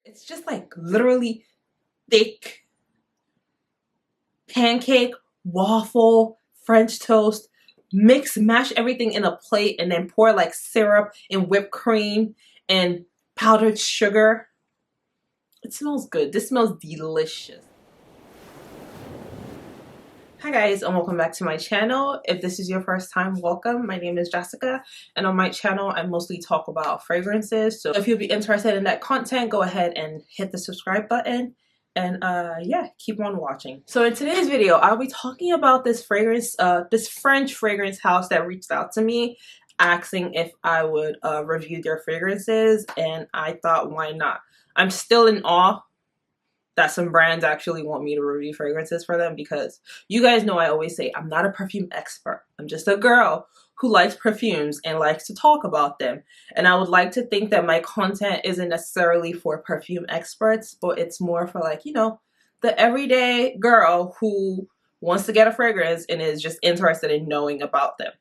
It's just like literally thick pancake, waffle, French toast, mix, mash everything in a plate and then pour like syrup and whipped cream and powdered sugar. It smells good. This smells delicious. Hi guys, and welcome back to my channel. If this is your first time, welcome. My name is Jessica, and on my channel I mostly talk about fragrances. So if you'll be interested in that content, go ahead and hit the subscribe button, and yeah, keep on watching. So in today's video, I'll be talking about this fragrance, this French fragrance house that reached out to me asking if I would review their fragrances, and I thought, why not? I'm still in awe that some brands actually want me to review fragrances for them, because you guys know I always say I'm not a perfume expert. I'm just a girl who likes perfumes and likes to talk about them. And I would like to think that my content isn't necessarily for perfume experts, but it's more for, like, you know, the everyday girl who wants to get a fragrance and is just interested in knowing about them.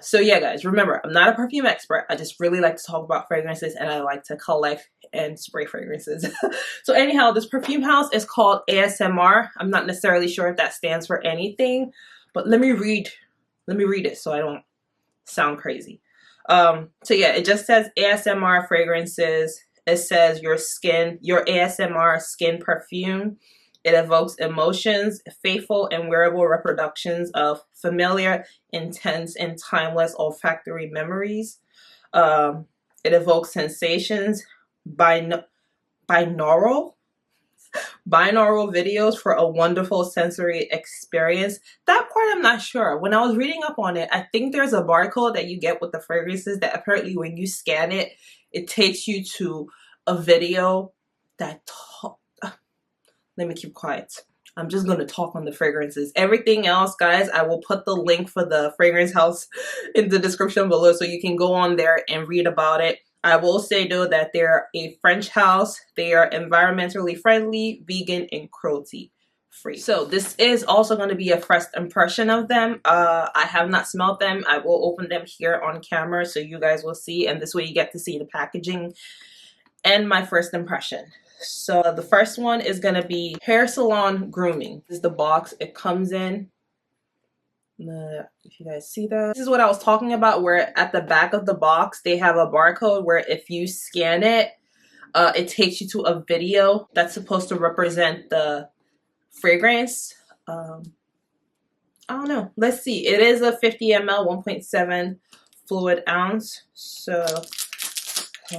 So yeah, guys, remember, I'm not a perfume expert. I just really like to talk about fragrances, and I like to collect and spray fragrances. So anyhow, this perfume house is called ASMR. I'm not necessarily sure if that stands for anything, but let me read it so I don't sound crazy. So yeah, it just says ASMR fragrances. It says your ASMR skin perfume. It evokes emotions, faithful and wearable reproductions of familiar, intense, and timeless olfactory memories. It evokes sensations, binaural videos for a wonderful sensory experience. That part I'm not sure. When I was reading up on it, I think there's a barcode that you get with the fragrances that apparently when you scan it, it takes you to a video that let me keep quiet. I'm just going to talk on the fragrances. Everything else, guys, I will put the link for the fragrance house in the description below so you can go on there and read about it. I will say, though, that they're a French house. They are environmentally friendly, vegan, and cruelty free. So this is also going to be a first impression of them. I have not smelled them. I will open them here on camera so you guys will see, and this way you get to see the packaging and my first impression. So the first one is going to be Hair Salon Grooming. This is the box it comes in. If you guys see that. This is what I was talking about, where at the back of the box they have a barcode where if you scan it, it takes you to a video that's supposed to represent the fragrance. I don't know. Let's see. It is a 50 ml, 1.7 fluid ounce. So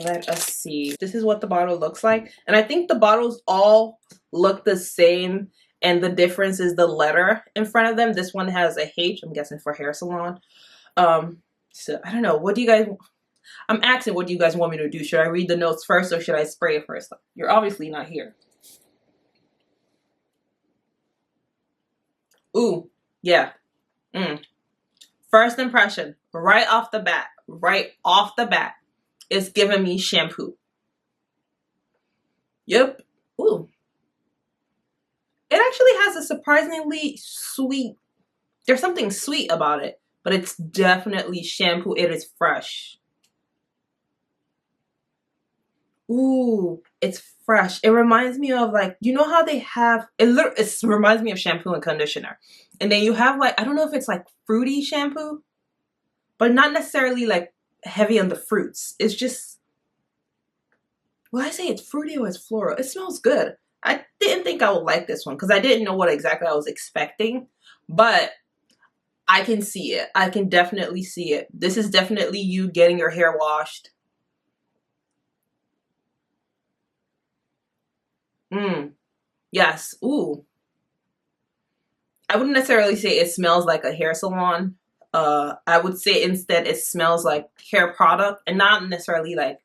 let us see. This is what the bottle looks like. And I think the bottles all look the same, and the difference is the letter in front of them. This one has a H, I'm guessing for hair salon. So I don't know. What do you guys... I'm asking, what do you guys want me to do? Should I read the notes first or should I spray it first? You're obviously not here. Ooh, yeah. First impression, right off the bat. It's giving me shampoo. Yep. Ooh. It actually has a surprisingly sweet, there's something sweet about it, but it's definitely shampoo. It is fresh. Ooh, it's fresh. It reminds me of, like, you know how they have, it reminds me of shampoo and conditioner. And then you have, like, I don't know if it's like fruity shampoo, but not necessarily like heavy on the fruits. It's just, well, I say it's fruity or it's floral. It smells good. I didn't think I would like this one because I didn't know what exactly I was expecting, but I can see it. I can definitely see it. This is definitely you getting your hair washed. Yes. Ooh. I wouldn't necessarily say it smells like a hair salon. I would say instead it smells like hair product, and not necessarily like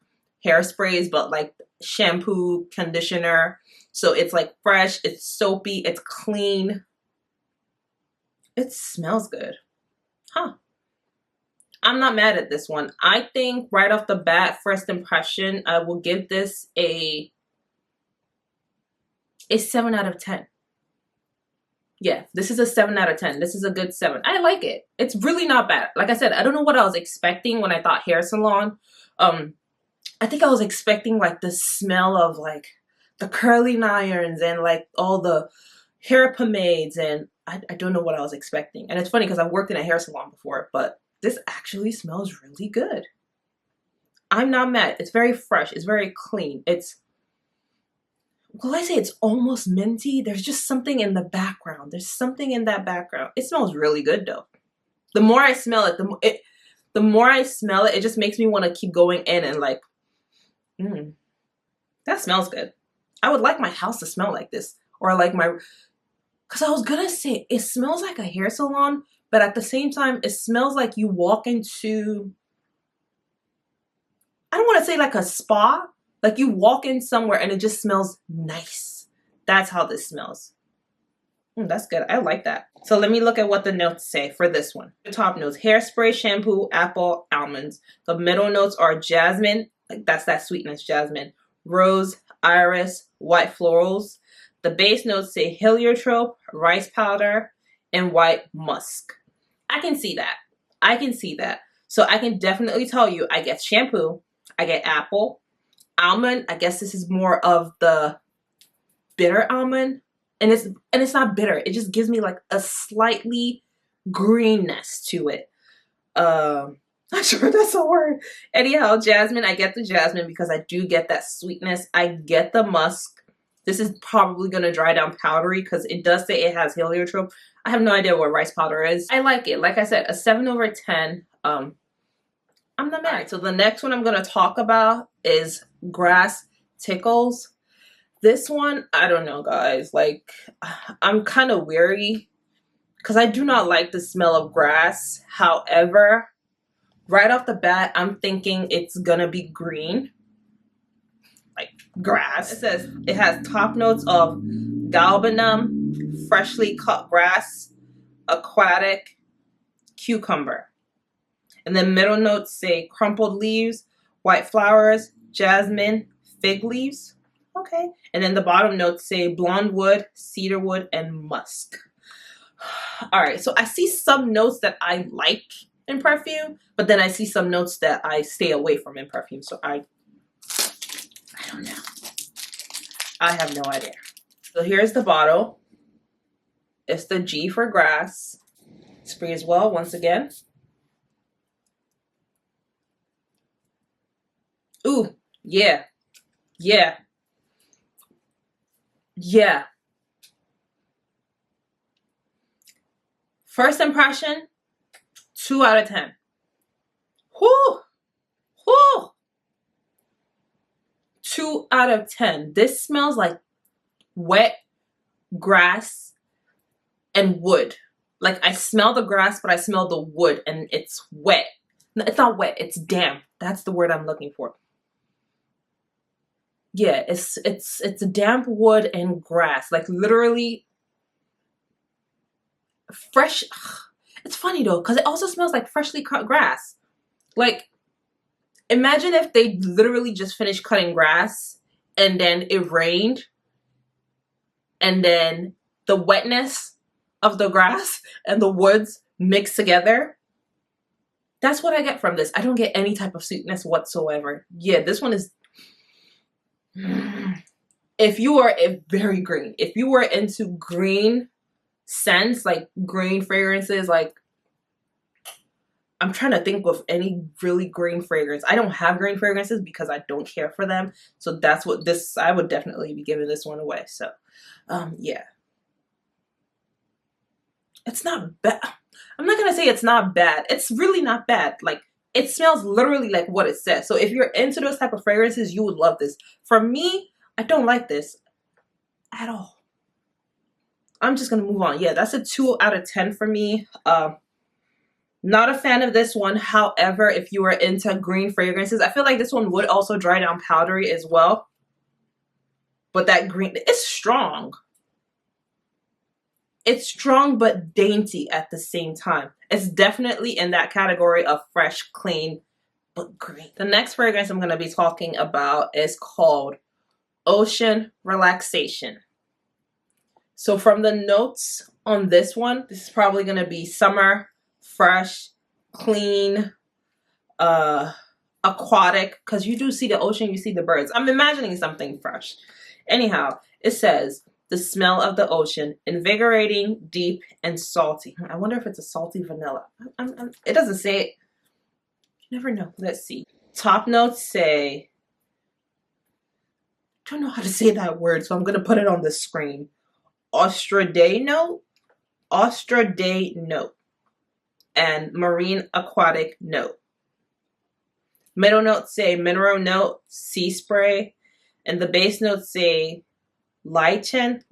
hairsprays, but like shampoo, conditioner. So it's like fresh, it's soapy, it's clean. It smells good. Huh. I'm not mad at this one. I think right off the bat, first impression, I will give this a 7 out of 10. Yeah, this is a 7 out of 10. This is a good 7. I like it. It's really not bad. Like I said, I don't know what I was expecting when I thought hair salon. I think I was expecting like the smell of like the curling irons and like all the hair pomades, and I don't know what I was expecting. And it's funny because I've worked in a hair salon before, but this actually smells really good. I'm not mad. It's very fresh. It's very clean. It's, will I say it's almost minty? There's just something in the background. There's something in that background. It smells really good though. The more I smell it, the more I smell it, it just makes me want to keep going in and like, that smells good. I would like my house to smell like this, or like my, because I was gonna say it smells like a hair salon, but at the same time, it smells like you walk into, I don't want to say like a spa, like you walk in somewhere and it just smells nice. That's how this smells. That's good. I like that. So let me look at what the notes say for this one. The top notes: hairspray, shampoo, apple, almonds. The middle notes are jasmine, like that's that sweetness, jasmine, rose, iris, white florals. The base notes say heliotrope, rice powder, and white musk. I can see that. I can see that. So I can definitely tell you, I get shampoo, I get apple, almond. I guess this is more of the bitter almond. And it's not bitter. It just gives me like a slightly greenness to it. Not sure that's a word. Anyhow, jasmine, I get the jasmine because I do get that sweetness. I get the musk. This is probably going to dry down powdery because it does say it has heliotrope. I have no idea what rice powder is. I like it. Like I said, a 7/10. I'm not mad. Right, so the next one I'm going to talk about is Grass Tickles. This one, I don't know, guys. Like, I'm kind of weary because I do not like the smell of grass. However, right off the bat, I'm thinking it's gonna be green, like grass. It says it has top notes of galbanum, freshly cut grass, aquatic, cucumber. And then middle notes say crumpled leaves, white flowers, jasmine, fig leaves. Okay. And then the bottom notes say blonde wood, cedar wood, and musk. All right. So I see some notes that I like in perfume, but then I see some notes that I stay away from in perfume. So I don't know. I have no idea. So here's the bottle. It's the G for grass. Spray as well once again. Ooh, yeah. Yeah. Yeah. First impression, 2 out of 10. Whoo! Whoo! 2 out of 10. This smells like wet grass and wood. Like I smell the grass, but I smell the wood and it's wet. No, it's not wet, it's damp. That's the word I'm looking for. Yeah, it's damp wood and grass. Like literally fresh. It's funny though, because it also smells like freshly cut grass. Like, imagine if they literally just finished cutting grass and then it rained and then the wetness of the grass and the woods mixed together. That's what I get from this. I don't get any type of sweetness whatsoever. Yeah, this one is... If you are very green, if you were into green scents, like green fragrances, like I'm trying to think of any really green fragrance. I don't have green fragrances because I don't care for them. So that's what this, I would definitely be giving this one away. So, yeah. It's not bad. I'm not going to say it's not bad. It's really not bad. Like, it smells literally like what it says. So if you're into those type of fragrances, you would love this. For me, I don't like this at all. I'm just going to move on. Yeah, that's a 2 out of 10 for me. Not a fan of this one. However, if you are into green fragrances, I feel like this one would also dry down powdery as well. But that green, it's strong. It's strong but dainty at the same time. It's definitely in that category of fresh, clean, but green. The next fragrance I'm going to be talking about is called Ocean Relaxation. So from the notes on this one, this is probably going to be summer, fresh, clean, aquatic, because you do see the ocean, you see the birds. I'm imagining something fresh. Anyhow, it says the smell of the ocean, invigorating, deep, and salty. I wonder if it's a salty vanilla. It doesn't say it. You never know. Let's see. Top notes say, I don't know how to say that word, so I'm going to put it on the screen. Austrade note, and marine aquatic note. Middle notes say mineral note, sea spray, and the base notes say lichen,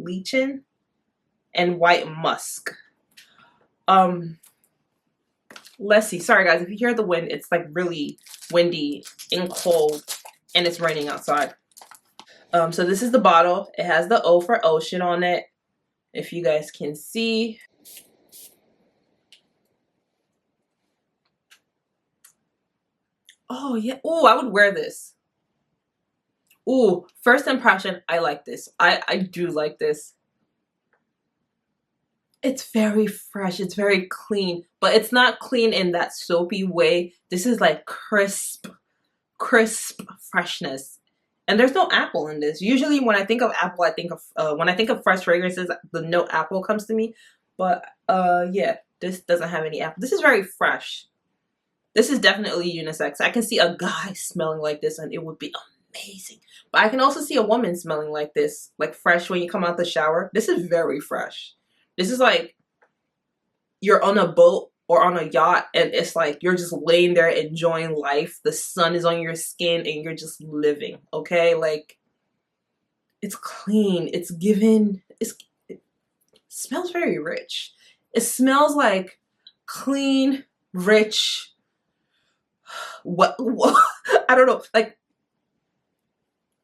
and white musk. Let's see. Sorry guys, if you hear the wind, it's like really windy and cold, and it's raining outside. So this is the bottle. It has the O for ocean on it, if you guys can see. Oh yeah. Oh, I would wear this. Oh, first impression, I like this. I do like this. It's very fresh. It's very clean, but it's not clean in that soapy way. This is like crisp freshness. And there's no apple in this. Usually when I think of apple, I think of when I think of fresh fragrances, the note apple comes to me. But yeah, this doesn't have any apple. This is very fresh. This is definitely unisex. I can see a guy smelling like this and it would be amazing. But I can also see a woman smelling like this, like fresh when you come out the shower. This is very fresh. This is like you're on a boat or on a yacht and it's like you're just laying there enjoying life. The sun is on your skin and you're just living, okay? Like, it's clean. It smells very rich. It smells like clean, rich, what I don't know, like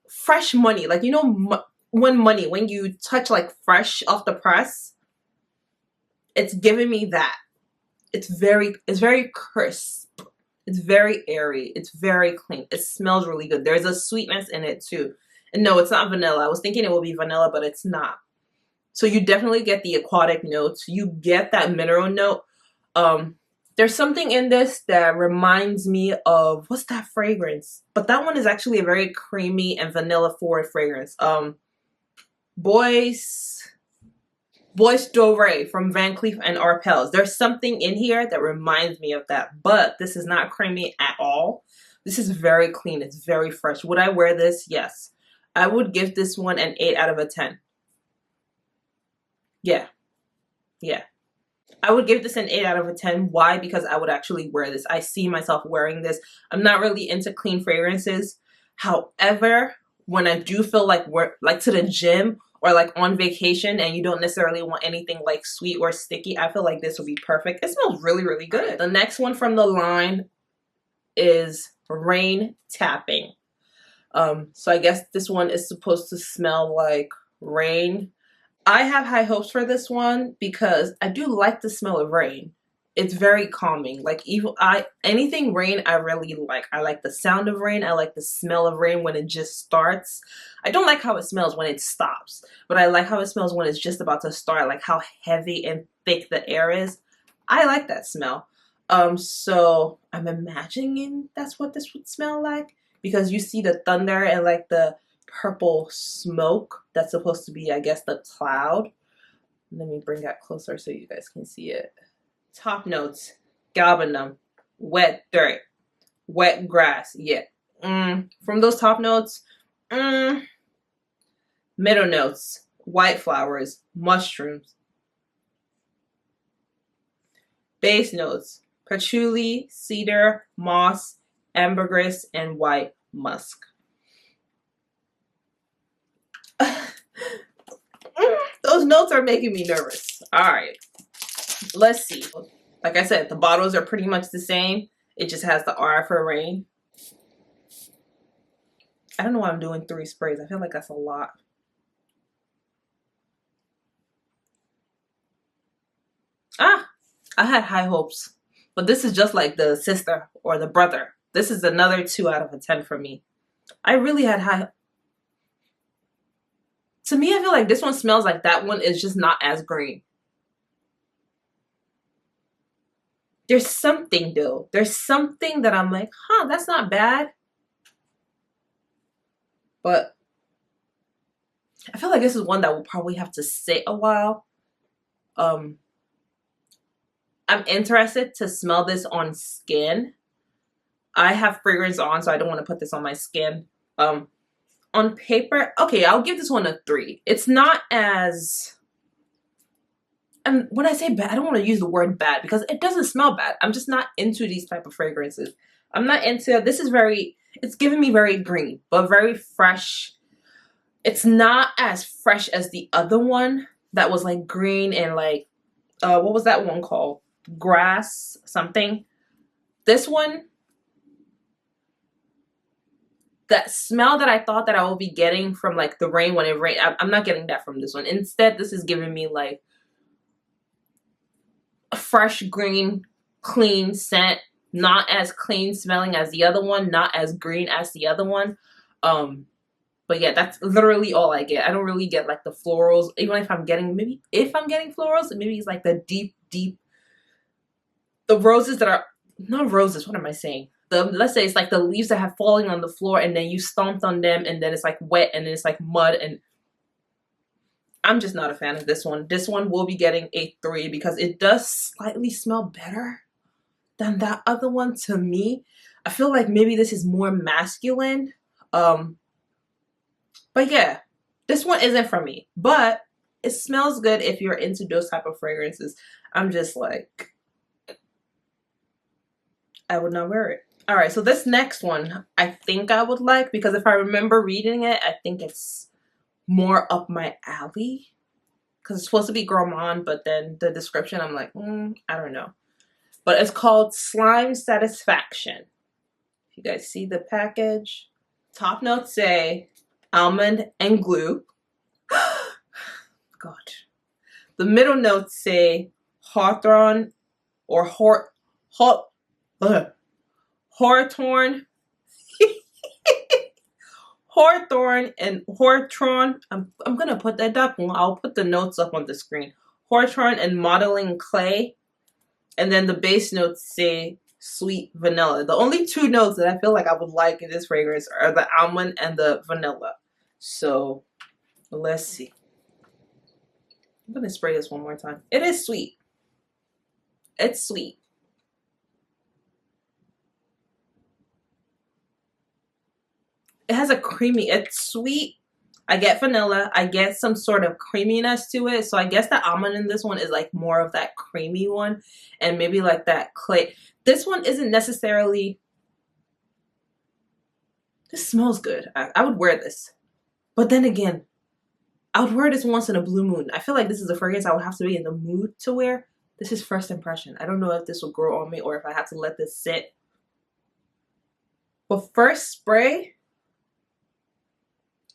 fresh money. Like, you know, when you touch like fresh off the press, it's giving me that. It's very crisp. It's very airy. It's very clean. It smells really good. There's a sweetness in it too. And no, it's not vanilla. I was thinking it would be vanilla, but it's not. So you definitely get the aquatic notes. You get that mineral note. There's something in this that reminds me of, what's that fragrance? But that one is actually a very creamy and vanilla forward fragrance. Bois Doré from Van Cleef and Arpels. There's something in here that reminds me of that, but this is not creamy at all. This is very clean. It's very fresh. Would I wear this? Yes. I would give this one an 8 out of a 10. Yeah. Yeah. I would give this an 8 out of a 10. Why? Because I would actually wear this. I see myself wearing this. I'm not really into clean fragrances. However, when I do feel like we're like to the gym or like on vacation and you don't necessarily want anything like sweet or sticky, I feel like this would be perfect. It smells really, really good. The next one from the line is Rain Tapping. So I guess this one is supposed to smell like rain. I have high hopes for this one because I do like the smell of rain. It's very calming. Like, even anything rain I really like. I like the sound of rain. I like the smell of rain when it just starts. I don't like how it smells when it stops, but I like how it smells when it's just about to start, like how heavy and thick the air is. I like that smell. So I'm imagining that's what this would smell like, because you see the thunder and like the purple smoke that's supposed to be, I guess, the cloud. Let me bring that closer so you guys can see it. Top notes: galbanum, wet dirt, wet grass. Yeah. From those top notes, middle notes: white flowers, mushrooms. Base notes: patchouli, cedar, moss, ambergris, and white musk. Those notes are making me nervous. All right, let's see. Like I said, the bottles are pretty much the same. It just has the R for rain. I don't know why I'm doing 3 sprays. I feel like that's a lot. I had high hopes, but this is just like the sister or the brother. This is another 2 out of a 10 for me. I really had high. To me, I feel like this one smells like that one is just not as green. There's something though. There's something that I'm like, huh, that's not bad. But I feel like this is one that will probably have to sit a while. I'm interested to smell this on skin. I have fragrance on, so I don't want to put this on my skin. On paper, okay, I'll give this one a 3. It's not as, and when I say bad, I don't want to use the word bad because it doesn't smell bad. I'm just not into these type of fragrances. I'm not into, this is very, it's giving me very green, but very fresh. It's not as fresh as the other one that was like green and like, what was that one called? Grass something. This one, that smell that I thought that I would be getting from like the rain when it rained, I'm not getting that from this one. Instead, this is giving me like a fresh, green, clean scent. Not as clean smelling as the other one, not as green as the other one. But yeah, that's literally all I get. I don't really get like the florals. Even if I'm getting, maybe if I'm getting florals, maybe it's like the deep, the roses that are, not roses, what am I saying? Let's say it's like the leaves that have fallen on the floor and then you stomped on them and then it's like wet and then it's like mud, and I'm just not a fan of this one. This one will be getting a 3 because it does slightly smell better than that other one to me. I feel like maybe this is more masculine. But yeah, this one isn't for me, but it smells good if you're into those type of fragrances. I'm just like, I would not wear it. All right, so this next one I think I would like, because if I remember reading it, I think it's more up my alley because it's supposed to be gourmand, but then the description I'm like, I don't know. But it's called Slime Satisfaction. If you guys see the package, top notes say almond and glue. God. The middle notes say hawthorn or hawthorn, hawthorn and hawthorn. I'm gonna put that up. I'll put the notes up on the screen. Hawthorn and modeling clay, and then the base notes say sweet vanilla. The only 2 notes that I feel like I would like in this fragrance are the almond and the vanilla. So let's see. I'm gonna spray this one more time. It is sweet. It's sweet. It has a creamy, it's sweet. I get vanilla. I get some sort of creaminess to it. So I guess the almond in this one is like more of that creamy one. And maybe like that clay. This one isn't necessarily, this smells good. I would wear this. But then again, I would wear this once in a blue moon. I feel like this is a fragrance I would have to be in the mood to wear. This is first impression. I don't know if this will grow on me or if I have to let this sit. But first spray,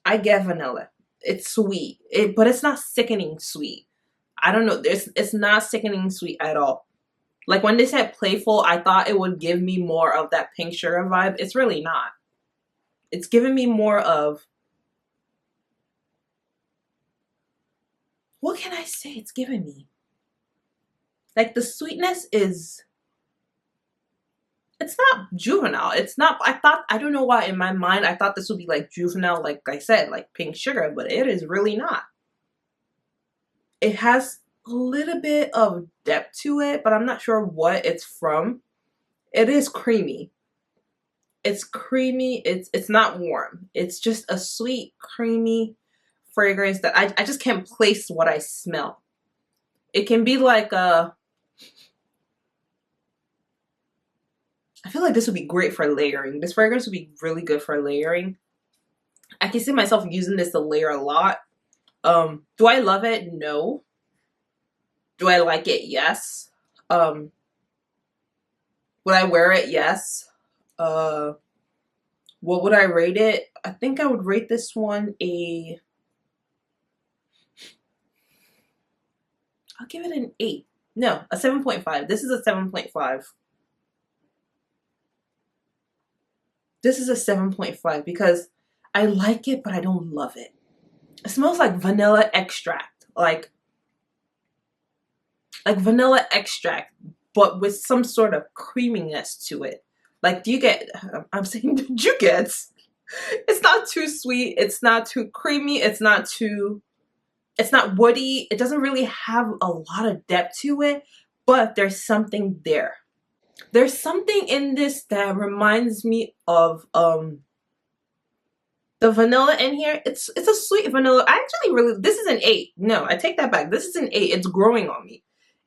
I get vanilla. It's sweet, but it's not sickening sweet. I don't know. It's not sickening sweet at all. Like when they said playful, I thought it would give me more of that pink sugar vibe. It's really not. It's giving me more of, what can I say it's giving me? Like the sweetness is, it's not juvenile. It's not, I don't know why in my mind I thought this would be like juvenile, like I said, like pink sugar, but it is really not. It has a little bit of depth to it, but I'm not sure what it's from. It is creamy. It's creamy. It's not warm. It's just a sweet, creamy fragrance that I just can't place what I smell. It can be like a, I feel like this would be great for layering. This fragrance would be really good for layering. I can see myself using this to layer a lot. Do I love it? No. Do I like it? Yes. Would I wear it? Yes. What would I rate it? I think I would rate this one a, I'll give it an 8. No, a 7.5. This is a 7.5. This is a 7.5 because I like it, but I don't love it. It smells like vanilla extract. Like vanilla extract. but with some sort of creaminess to it. Like, do you get, I'm saying, did you get, it's not too sweet, it's not too creamy, it's not woody, it doesn't really have a lot of depth to it, but there's something there. There's something in this that reminds me of the vanilla in here. It's a sweet vanilla. I actually really, this is an 8. No, I take that back. This is an 8. It's growing on me.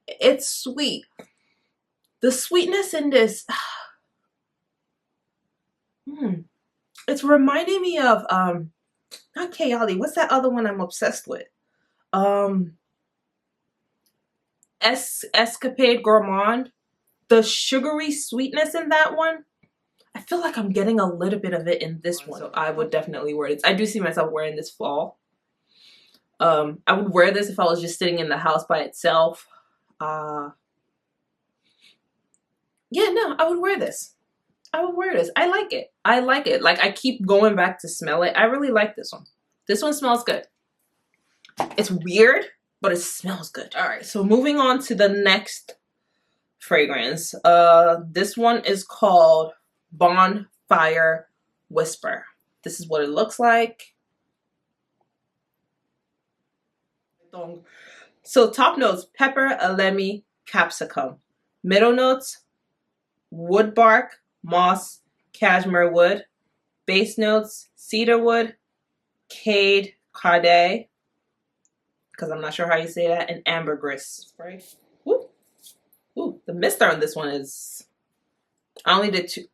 It's sweet. The sweetness in this, it's reminding me of not Kayali. What's that other one I'm obsessed with? Escapade Gourmand. The sugary sweetness in that one, I feel like I'm getting a little bit of it in this one. So I would definitely wear this. I do see myself wearing this fall. I would wear this if I was just sitting in the house by itself. Yeah, no, I would wear this. I would wear this. I like it. I like it. Like, I keep going back to smell it. I really like this one. This one smells good. It's weird, but it smells good. All right, so moving on to the next fragrance. This one is called Bonfire Whisper. This is what it looks like. So top notes: pepper, alemi, capsicum. Middle notes: wood bark, moss, cashmere wood. Base notes: cedar wood, cade, carday, because I'm not sure how you say that, and ambergris. Right? Woo. Ooh, the mister on this one is, I only did 2.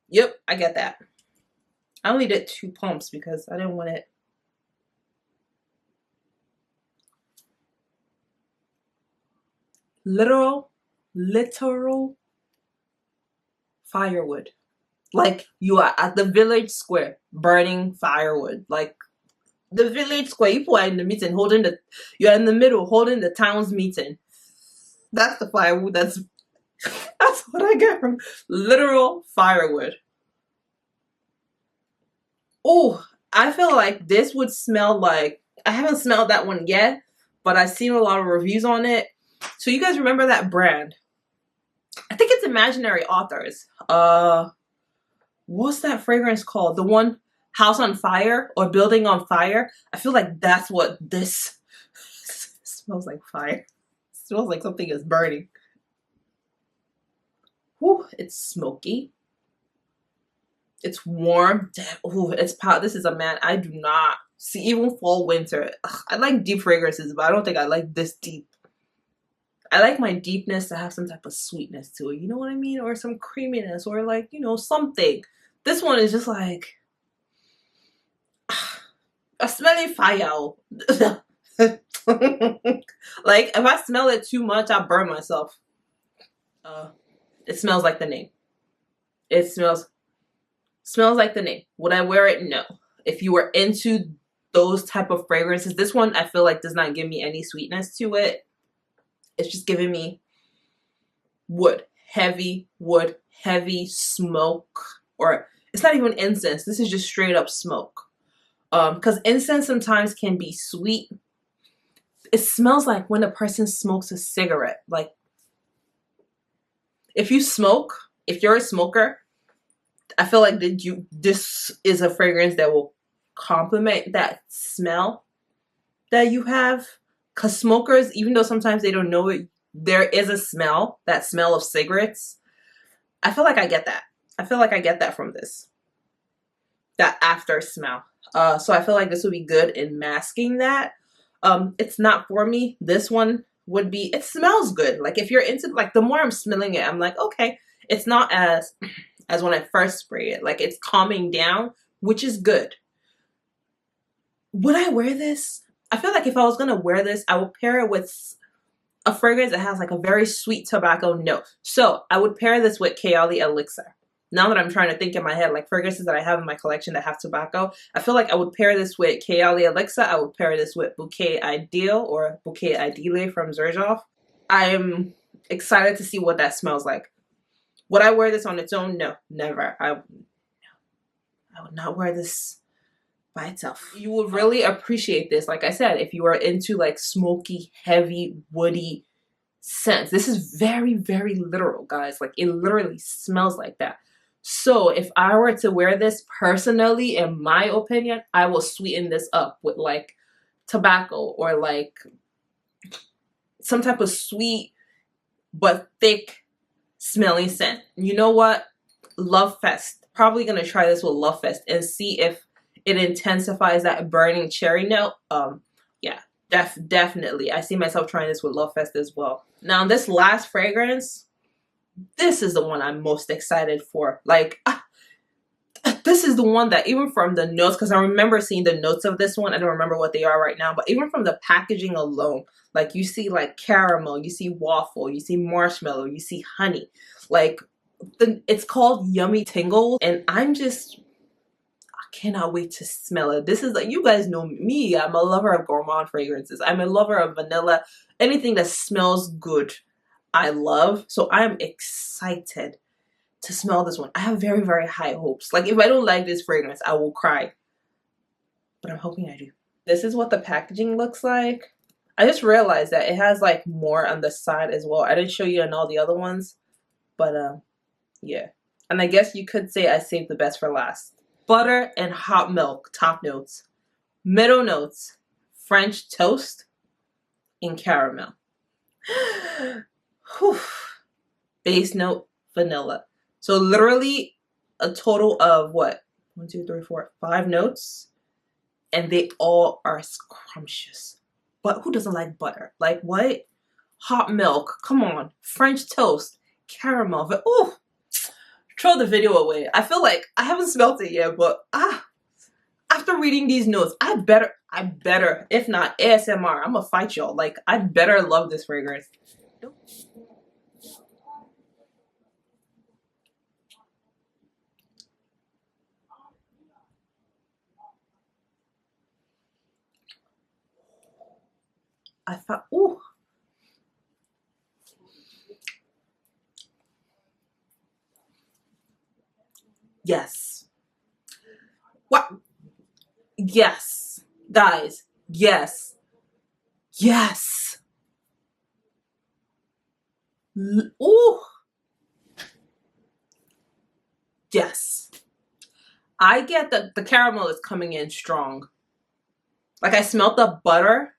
Yep, I get that. I only did 2 pumps because I didn't want it. Literal firewood. Like, you are at the village square burning firewood. Like, the village square, people are in the meeting holding the, you're in the middle holding the town's meeting. That's the firewood. That's what I get from literal firewood. Oh, I feel like this would smell like, I haven't smelled that one yet, but I've seen a lot of reviews on it. So you guys remember that brand? I think it's Imaginary Authors. What's that fragrance called? The one, House on Fire or Building on Fire? I feel like that's what this smells like. Fire. It smells like something is burning. Whew, it's smoky. It's warm. Ooh, it's pot. This is a man. I do not see, even fall, winter. Ugh, I like deep fragrances, but I don't think I like this deep. I like my deepness to have some type of sweetness to it. You know what I mean? Or some creaminess, or like, you know, something. This one is just like a smelly fire. Like, if I smell it too much, I burn myself. It smells like the name. It smells like the name. Would I wear it? No. If you were into those type of fragrances, this one I feel like does not give me any sweetness to it. It's just giving me wood, heavy smoke, or it's not even incense. This is just straight up smoke. Because incense sometimes can be sweet. It smells like when a person smokes a cigarette. Like, if you smoke, if you're a smoker, I feel like this is a fragrance that will complement that smell that you have. Because smokers, even though sometimes they don't know it, there is a smell, that smell of cigarettes. I feel like I get that. I feel like I get that from this. That after smell. So I feel like this would be good in masking that. It's not for me. This one would be, it smells good. Like, if you're into, like, the more I'm smelling it, I'm like, okay, it's not as when I first spray it. Like, it's calming down, which is good. Would I wear this? I feel like if I was gonna wear this, I would pair it with a fragrance that has like a very sweet tobacco note. So I would pair this with Kayali Elixir. Now that I'm trying to think in my head, like fragrances that I have in my collection that have tobacco, I feel like I would pair this with Kayali Elixir. I would pair this with Bouquet Ideal or Bouquet Ideale from Xerjoff. I'm excited to see what that smells like. Would I wear this on its own? No, never. I would not wear this by itself. You would really appreciate this, like I said, if you are into like smoky, heavy, woody scents. This is very, very literal, guys. Like, it literally smells like that. So if I were to wear this personally, in my opinion, I will sweeten this up with like tobacco or like some type of sweet but thick smelling scent. You know what? Love Fest. Probably gonna try this with Love Fest and see if it intensifies that burning cherry note. Yeah, definitely. I see myself trying this with Love Fest as well. Now this last fragrance, this is the one I'm most excited for. Like, this is the one that even from the notes, because I remember seeing the notes of this one, I don't remember what they are right now, but even from the packaging alone, like you see like caramel, you see waffle, you see marshmallow, you see honey. Like, it's called Yummy Tingles, and I cannot wait to smell it. This is like, you guys know me, I'm a lover of gourmand fragrances. I'm a lover of vanilla. Anything that smells good, I love. So I'm excited to smell this one. I have very, very high hopes. Like, if I don't like this fragrance, I will cry. But I'm hoping I do. This is what the packaging looks like. I just realized that it has like more on the side as well. I didn't show you on all the other ones, but yeah. And I guess you could say I saved the best for last. Butter and hot milk, top notes. Middle notes, French toast and caramel. Whew. Base note, vanilla. So literally a total of what? 1, 2, 3, 4, 5 notes. And they all are scrumptious. But who doesn't like butter? Like, what? Hot milk. Come on. French toast. Caramel. But ooh. Throw the video away. I feel like I haven't smelt it yet, but after reading these notes, I better, if not ASMR, I'm gonna fight y'all. Like, I better love this fragrance. I thought, ooh. Yes. What? Yes. Guys, yes. Yes. Ooh. Yes. I get that the caramel is coming in strong. Like, I smelled the butter.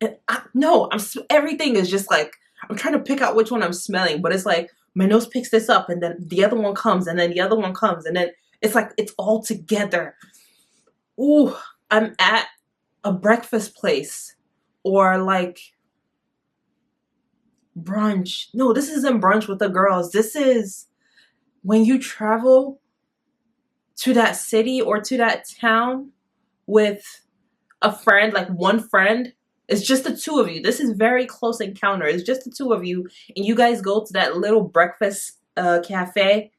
And everything is just like, I'm trying to pick out which one I'm smelling, but it's like, my nose picks this up, and then the other one comes, and then the other one comes, and then it's like, it's all together. Ooh, I'm at a breakfast place or like brunch. No, this isn't brunch with the girls. This is when you travel to that city or to that town with a friend, like one friend. It's just the two of you. This is very close encounter. It's just the two of you, and you guys go to that little breakfast cafe,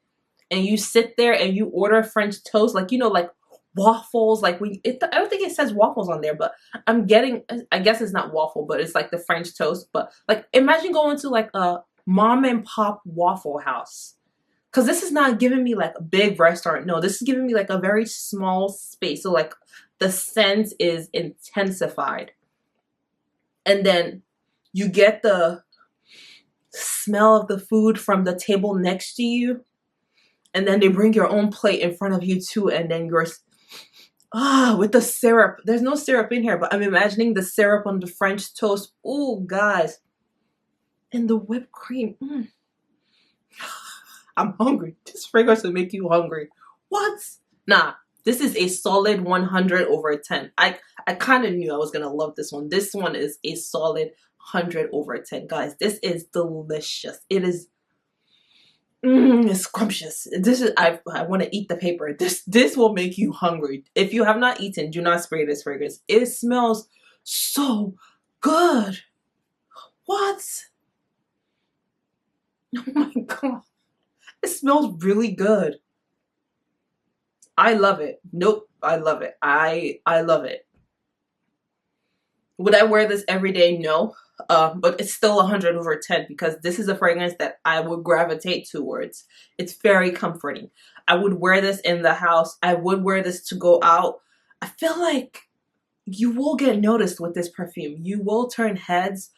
and you sit there and you order French toast, like, you know, like waffles. Like, I don't think it says waffles on there, but I guess it's not waffle, but it's like the French toast. But like, imagine going to like a mom and pop waffle house, because this is not giving me like a big restaurant. No, this is giving me like a very small space. So like, the scent is intensified. And then you get the smell of the food from the table next to you. And then they bring your own plate in front of you too. And then you're, with the syrup. There's no syrup in here, but I'm imagining the syrup on the French toast. Ooh, guys. And the whipped cream. I'm hungry. This fragrance will make you hungry. What? Nah. This is a solid 100 over 10. I kind of knew I was going to love this one. This one is a solid 100 over 10. Guys, this is delicious. It is, it's scrumptious. This is, I want to eat the paper. This will make you hungry. If you have not eaten, do not spray this fragrance. It smells so good. What? Oh my God. It smells really good. I love it. Nope, I love it. I love it. Would I wear this every day? No. But it's still 100 over 10 because this is a fragrance that I would gravitate towards. It's very comforting. I would wear this in the house. I would wear this to go out. I feel like you will get noticed with this perfume. You will turn heads.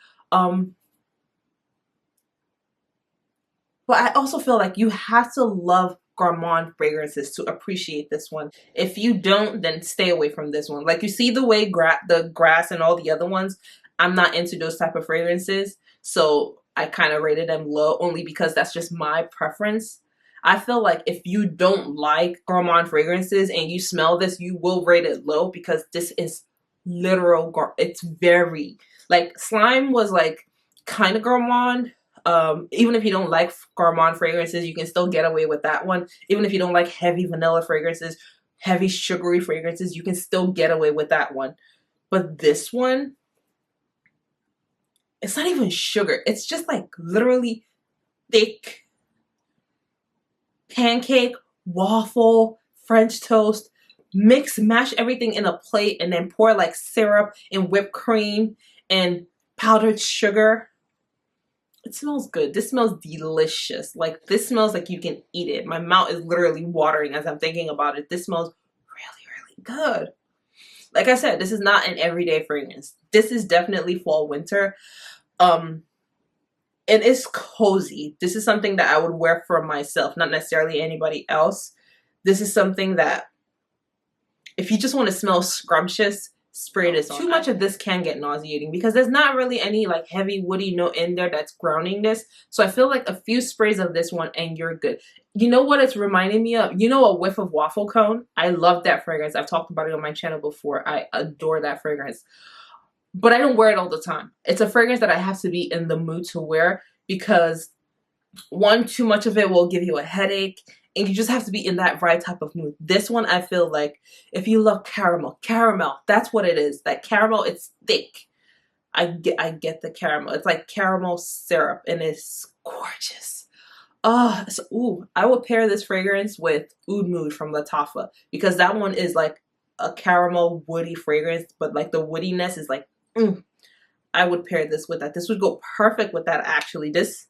But I also feel like you have to love gourmand fragrances to appreciate this one. If you don't, then stay away from this one. Like, you see the way the grass and all the other ones, I'm not into those type of fragrances. So I kind of rated them low only because that's just my preference. I feel like if you don't like gourmand fragrances and you smell this, you will rate it low because this is literal, it's very, like, Slime was like kind of gourmand. Even if you don't like gourmand fragrances, you can still get away with that one. Even if you don't like heavy vanilla fragrances, heavy sugary fragrances, you can still get away with that one. But this one, it's not even sugar. It's just like literally thick pancake, waffle, French toast, mash everything in a plate and then pour like syrup and whipped cream and powdered sugar. It smells good. This smells delicious. Like, this smells like you can eat it. My mouth is literally watering as I'm thinking about it. This smells really, really good. Like I said, this is not an everyday fragrance. This is definitely fall, winter. And it's cozy. This is something that I would wear for myself, not necessarily anybody else. This is something that if you just want to smell scrumptious, spray this on. Too much of this can get nauseating because there's not really any like heavy woody note in there that's grounding this. So I feel like a few sprays of this one and you're good. You know what it's reminding me of? You know, a whiff of waffle cone? I love that fragrance. I've talked about it on my channel before. I adore that fragrance. But I don't wear it all the time. It's a fragrance that I have to be in the mood to wear because one, too much of it will give you a headache. And you just have to be in that right type of mood. This one, I feel like, if you love caramel, that's what it is. That caramel, it's thick. I get the caramel. It's like caramel syrup, and it's gorgeous. Ooh, I would pair this fragrance with Oud Mood from Lattafa because that one is like a caramel woody fragrance, but like the woodiness is like, I would pair this with that. This would go perfect with that, actually. This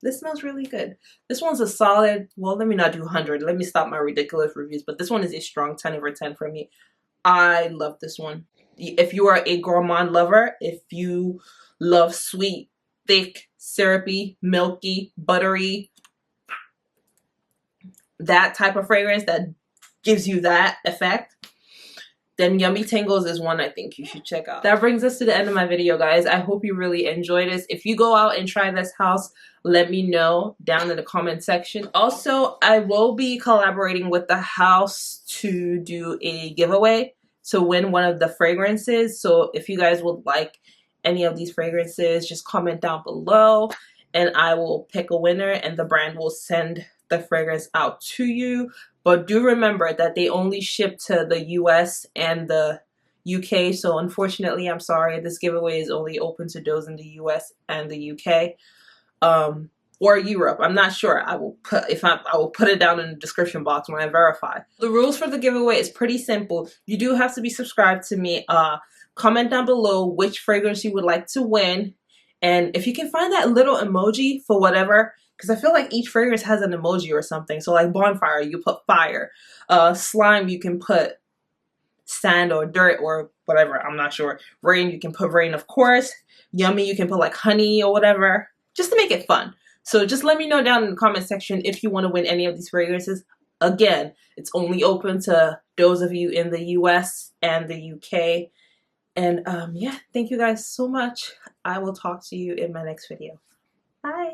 smells really good. This one's a solid, well, let me not do 100. Let me stop my ridiculous reviews. But this one is a strong 10 over 10 for me. I love this one. If you are a gourmand lover, if you love sweet, thick, syrupy, milky, buttery, that type of fragrance that gives you that effect, then Yummy Tingles is one I think you should check out. That brings us to the end of my video, guys. I hope you really enjoyed this. If you go out and try this house, let me know down in the comment section. Also, I will be collaborating with the house to do a giveaway to win one of the fragrances. So if you guys would like any of these fragrances, just comment down below and I will pick a winner and the brand will send the fragrance out to you. But do remember that they only ship to the US and the UK. So unfortunately, I'm sorry, this giveaway is only open to those in the US and the UK. Or Europe. I'm not sure. I will put it down in the description box when I verify. The rules for the giveaway is pretty simple. You do have to be subscribed to me. Comment down below which fragrance you would like to win. And if you can find that little emoji for whatever, because I feel like each fragrance has an emoji or something. So like Bonfire, you put fire. Slime, you can put sand or dirt or whatever. I'm not sure. Rain, you can put rain, of course. Yummy, you can put like honey or whatever, just to make it fun. So just let me know down in the comment section if you want to win any of these fragrances. Again, it's only open to those of you in the US and the UK. And yeah, thank you guys so much. I will talk to you in my next video. Bye.